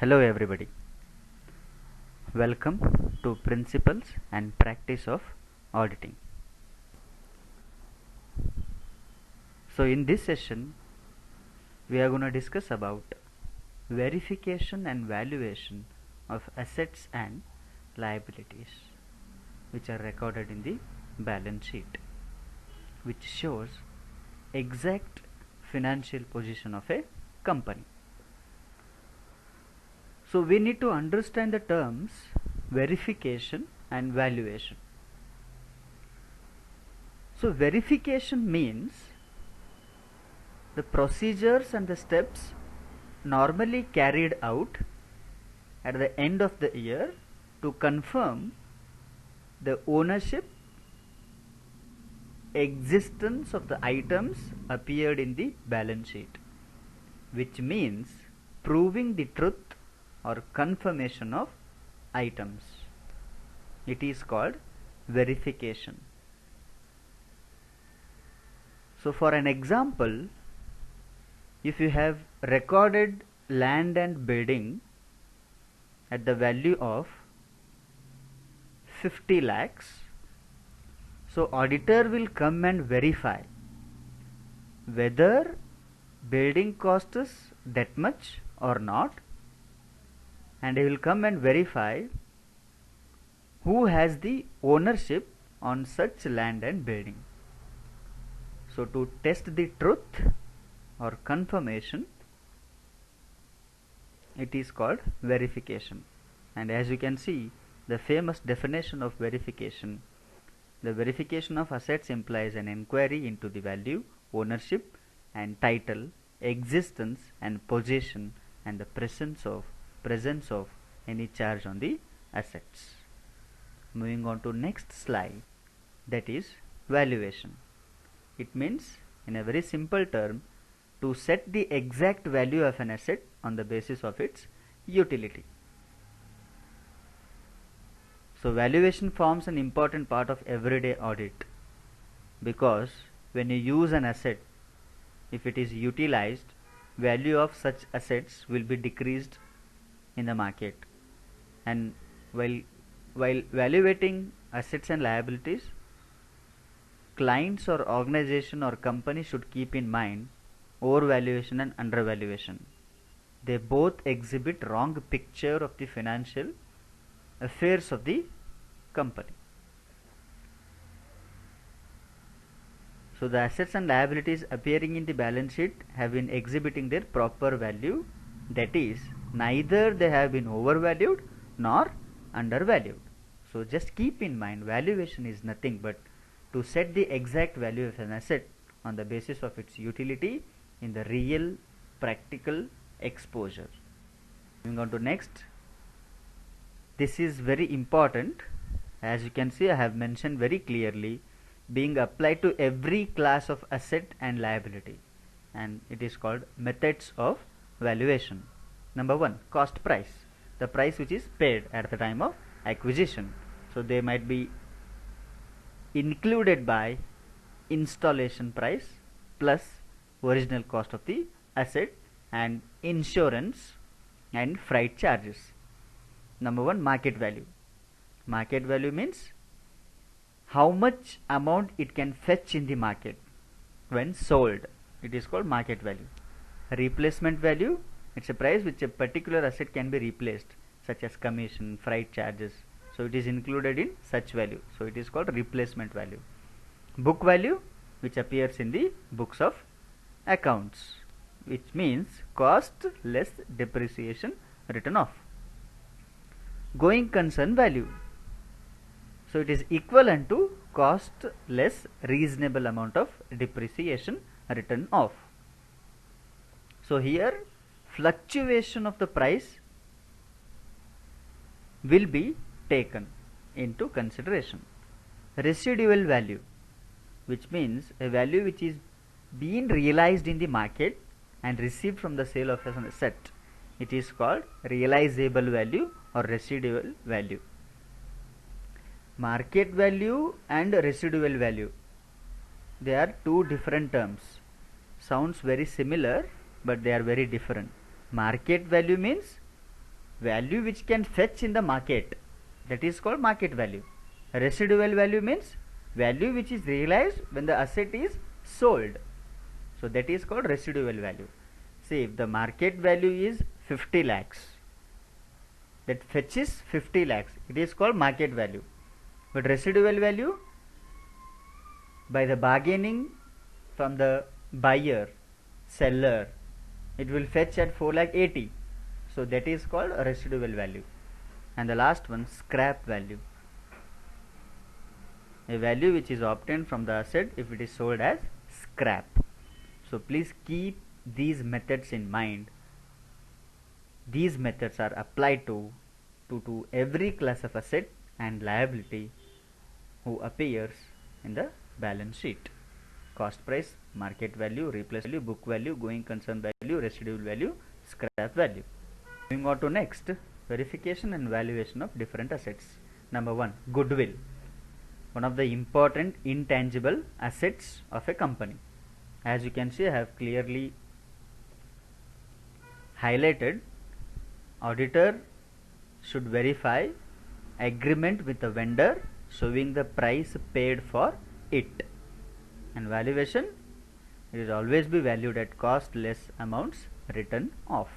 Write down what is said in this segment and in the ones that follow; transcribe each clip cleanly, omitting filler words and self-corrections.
Hello everybody. Welcome to Principles and Practice of Auditing. So in this session we are going to discuss about verification and valuation of assets and liabilities which are recorded in the balance sheet, which shows exact financial position of a company. So we need to understand the terms verification and valuation. So verification means the procedures and the steps normally carried out at the end of the year to confirm the ownership, existence of the items appeared in the balance sheet, which means proving the truth or confirmation of items. It is called verification. So for an example, if you have recorded land and building at the value of 50 lakhs, so auditor will come and verify whether building cost is that much or not, and he will come and verify who has the ownership on such land and building. So to test the truth or confirmation, it is called verification. And as you can see, the famous definition of verification: the verification of assets implies an inquiry into the value, ownership and title, existence and possession, and the presence of any charge on the assets. Moving on to next slide, that is valuation. It means, in a very simple term, to set the exact value of an asset on the basis of its utility. So valuation forms an important part of everyday audit, because when you use an asset, if it is utilized, value of such assets will be decreased in the market. And while evaluating assets and liabilities, clients or organization or company should keep in mind overvaluation and undervaluation. They both exhibit wrong picture of the financial affairs of the company. So the assets and liabilities appearing in the balance sheet have been exhibiting their proper value, that is, neither they have been overvalued nor undervalued. So just keep in mind, valuation is nothing but to set the exact value of an asset on the basis of its utility in the real practical exposure. Moving on to next, this is very important. As you can see, I have mentioned very clearly, being applied to every class of asset and liability, and it is called methods of valuation. Number 1, cost price, the price which is paid at the time of acquisition. So they might be included by installation price plus original cost of the asset and insurance and freight charges. Number 1, market value. Market value means how much amount it can fetch in the market when sold. It is called market value. Replacement value, it's a price which a particular asset can be replaced, such as commission, freight charges. So it is included in such value. So it is called replacement value. Book value, which appears in the books of accounts, which means cost less depreciation written off. Going concern value, so it is equivalent to cost less reasonable amount of depreciation written off. So here fluctuation of the price will be taken into consideration. Residual value, which means a value which is being realized in the market and received from the sale of an asset. It is called realizable value or residual value. Market value and residual value, they are two different terms. Sounds very similar, but they are very different. Market value means value which can fetch in the market, that is called market value. Residual value means value which is realized when the asset is sold, so that is called residual value. See, if the market value is 50 lakhs, that fetches 50 lakhs, it is called market value. But residual value, by the bargaining from the buyer, seller, it will fetch at 4 lakh 80, so that is called residual value. And the last one, scrap value, a value which is obtained from the asset if it is sold as scrap. So please keep these methods in mind. These methods are applied to every class of asset and liability who appears in the balance sheet: cost price, market value, replace value, book value, going concern value, residual value, scrap value. Moving on to next, verification and valuation of different assets. Number 1, goodwill, one of the important intangible assets of a company. As you can see, I have clearly highlighted, auditor should verify agreement with the vendor showing the price paid for it, and valuation, it will always be valued at cost less amounts written off.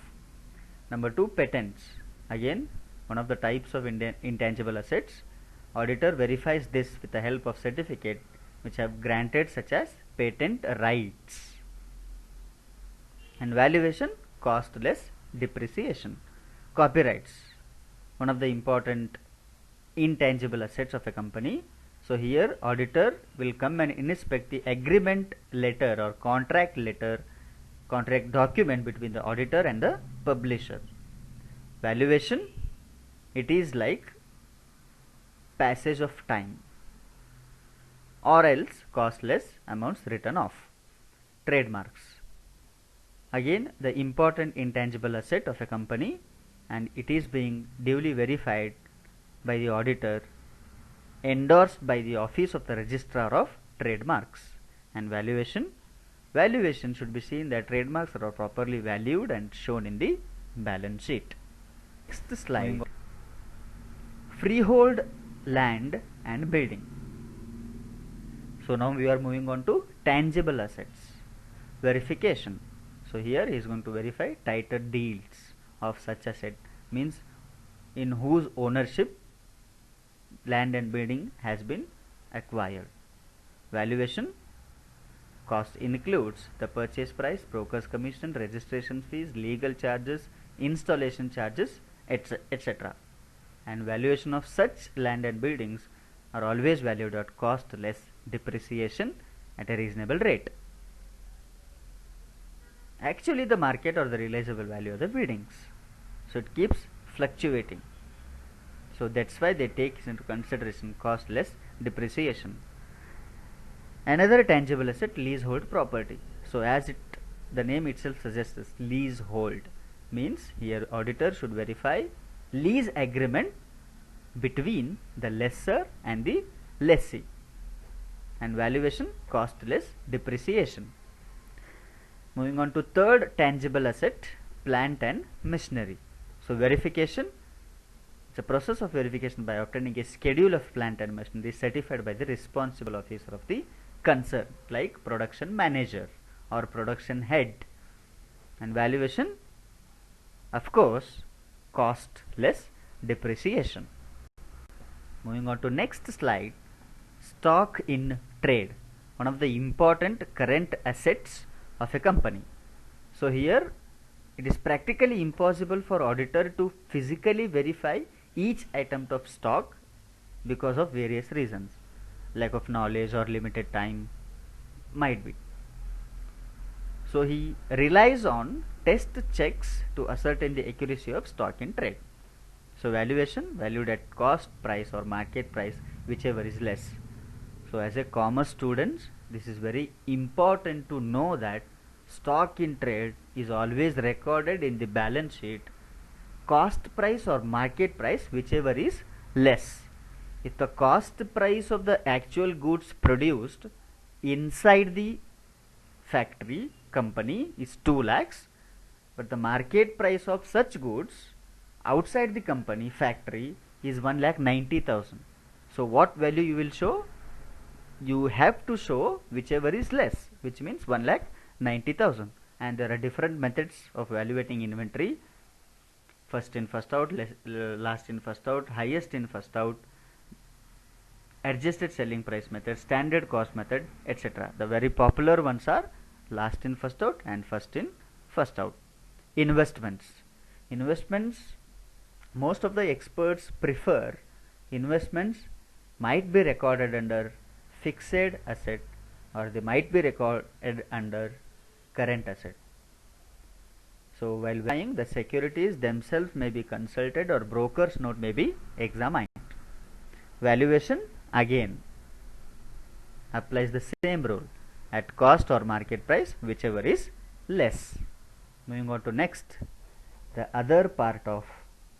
Number 2, patents, again one of the types of intangible assets. Auditor verifies this with the help of certificate which have granted, such as patent rights. And valuation, cost less depreciation. Copyrights, one of the important intangible assets of a company. So here auditor will come and inspect the agreement letter or contract document between the auditor and the publisher. Valuation, it is like passage of time, or else cost less amounts written off. Trademarks, again the important intangible asset of a company, and it is being duly verified by the auditor, endorsed by the office of the registrar of trademarks. And valuation, valuation should be seen that trademarks are properly valued and shown in the balance sheet. Next slide, freehold land and building. So now we are moving on to tangible assets. Verification, so here he is going to verify title deeds of such asset, means in whose ownership land and building has been acquired. Valuation, cost includes the purchase price, broker's commission, registration fees, legal charges, installation charges, etc. And valuation of such land and buildings are always valued at cost less depreciation at a reasonable rate. Actually, the market or the realizable value of the buildings, so it keeps fluctuating, so that's why they take into consideration cost less depreciation. Another tangible asset, leasehold property. So as the name itself suggests, leasehold means here auditor should verify lease agreement between the lessor and the lessee. And valuation, cost less depreciation. Moving on to third tangible asset, plant and machinery. So verification, it's a process of verification by obtaining a schedule of plant and machinery certified by the responsible officer of the concern, like production manager or production head. And valuation, of course, cost less depreciation. Moving on to next slide, stock in trade, one of the important current assets of a company. So here it is practically impossible for auditor to physically verify each item of stock because of various reasons, lack of knowledge or limited time might be. So he relies on test checks to ascertain the accuracy of stock in trade. So valuation, valued at cost price or market price, whichever is less. So as a commerce student, this is very important to know that stock in trade is always recorded in the balance sheet cost price or market price, whichever is less. If the cost price of the actual goods produced inside the factory company is 2 lakhs, but the market price of such goods outside the company factory is 1,90,000. So what value you will show? You have to show whichever is less, which means 1,90,000. And there are different methods of evaluating inventory: first in first out, last in first out, highest in first out, adjusted selling price method, standard cost method, etc. The very popular ones are last in first out and first in first out. Investments, most of the experts prefer investments might be recorded under fixed asset, or they might be recorded under current asset. So while buying, the securities themselves may be consulted or broker's note may be examined. Valuation again applies the same rule, at cost or market price, whichever is less. Moving on to next, the other part of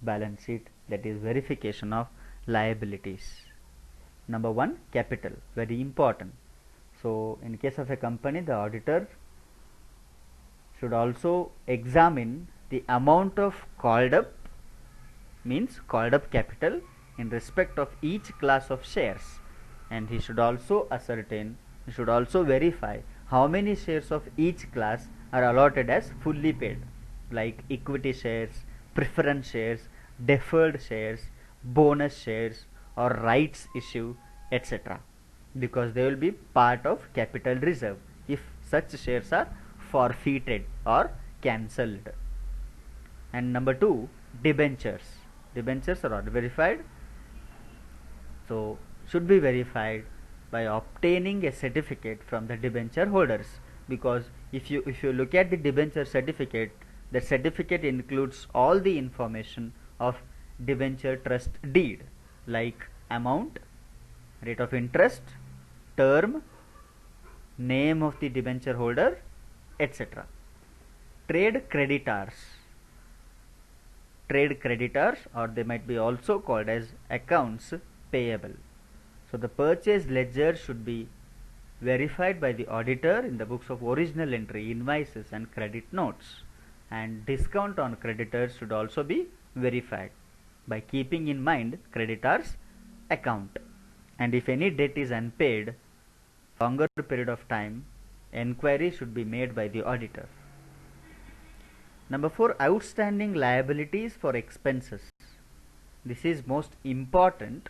balance sheet, that is verification of liabilities. Number one, capital, very important. So in case of a company, the auditor should also examine the amount of called up, means called up capital, in respect of each class of shares, and he should also verify how many shares of each class are allotted as fully paid, like equity shares, preference shares, deferred shares, bonus shares, or rights issue, etc., because they will be part of capital reserve if such shares are forfeited or cancelled. And number two, debentures are not verified, so should be verified by obtaining a certificate from the debenture holders, because if you look at the debenture certificate, the certificate includes all the information of debenture trust deed, like amount, rate of interest, term, name of the debenture holder, etc. Trade creditors, or they might be also called as accounts payable. So the purchase ledger should be verified by the auditor in the books of original entry, invoices and credit notes, and discount on creditors should also be verified by keeping in mind creditors account. And if any debt is unpaid longer period of time, enquiry should be made by the auditor. Number 4, outstanding liabilities for expenses. This is most important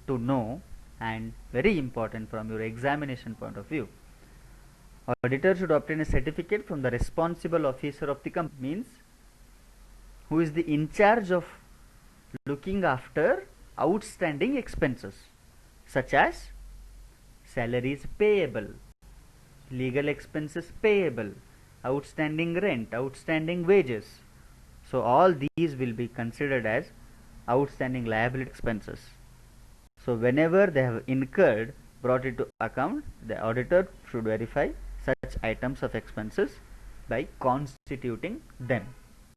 to know and very important from your examination point of view. Auditor should obtain a certificate from the responsible officer of the company, means who is the in charge of looking after outstanding expenses such as salaries payable, legal expenses payable, outstanding rent, outstanding wages. So all these will be considered as outstanding liability expenses. So whenever they have incurred, brought into account, the auditor should verify such items of expenses by constituting them.